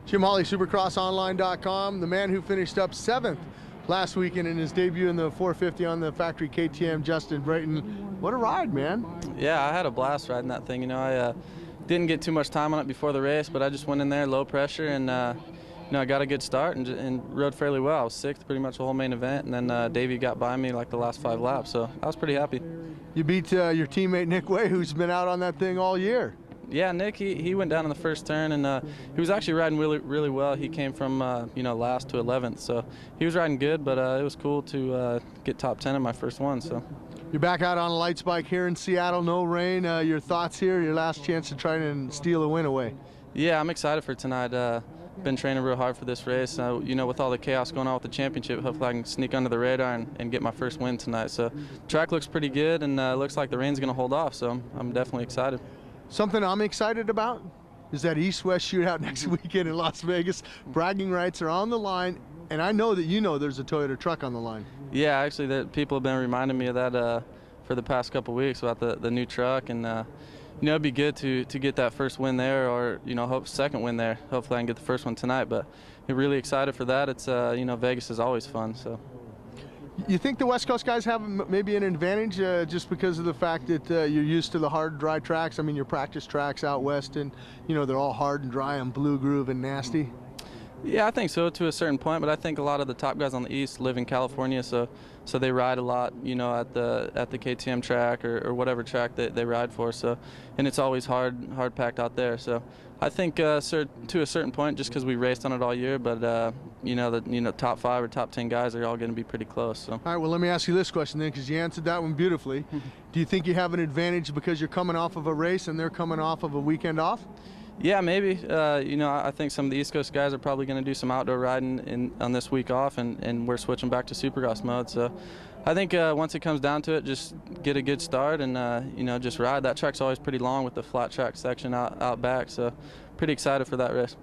Jim Holley, SupercrossOnline.com, the man who finished up 7th last weekend in his debut in the 450 on the factory KTM, Justin Brayton. What a ride, man. Yeah, I had a blast riding that thing. You know, I didn't get too much time on it before the race, but I just went in there low pressure and you know, I got a good start and rode fairly well. I was 6th pretty much the whole main event, and then Davey got by me like the last 5 laps, so I was pretty happy. You beat your teammate Nick Way, who's been out on that thing all year. Yeah, Nick, he went down in the first turn, and he was actually riding really well. He came from you know, last to 11th, so he was riding good, but it was cool to get top 10 in my first one. So you're back out on a lights bike here in Seattle, no rain. Your thoughts here, your last chance to try and steal a win away? Yeah, I'm excited for tonight. Been training real hard for this race. You know, with all the chaos going on with the championship, hopefully I can sneak under the radar and get my first win tonight. So track looks pretty good, and looks like the rain's going to hold off, so I'm definitely excited. Something I'm excited about is that East-West shootout next weekend in Las Vegas. Bragging rights are on the line, and I know that you know there's a Toyota truck on the line. Yeah, actually, people have been reminding me of that for the past couple weeks about the new truck, and you know, it'd be good to get that first win there, or you know, second win there. Hopefully, I can get the first one tonight. But I'm really excited for that. It's you know, Vegas is always fun. So. You think the West Coast guys have maybe an advantage just because of the fact that you're used to the hard, dry tracks? I mean, your practice tracks out west, and you know, they're all hard and dry and blue groove and nasty. Yeah, I think so to a certain point, but I think a lot of the top guys on the East live in California, so they ride a lot, you know, at the KTM track or whatever track that they ride for. So, and it's always hard packed out there. So, I think to a certain point, just because we raced on it all year, but you know, top 5 or top 10 guys are all going to be pretty close. So. All right, well, let me ask you this question then, because you answered that one beautifully. Do you think you have an advantage because you're coming off of a race and they're coming off of a weekend off? Yeah, maybe. You know, I think some of the East Coast guys are probably going to do some outdoor riding on this week off, and we're switching back to Supercross mode. So I think once it comes down to it, just get a good start and, you know, just ride. That track's always pretty long with the flat track section out back, so pretty excited for that race.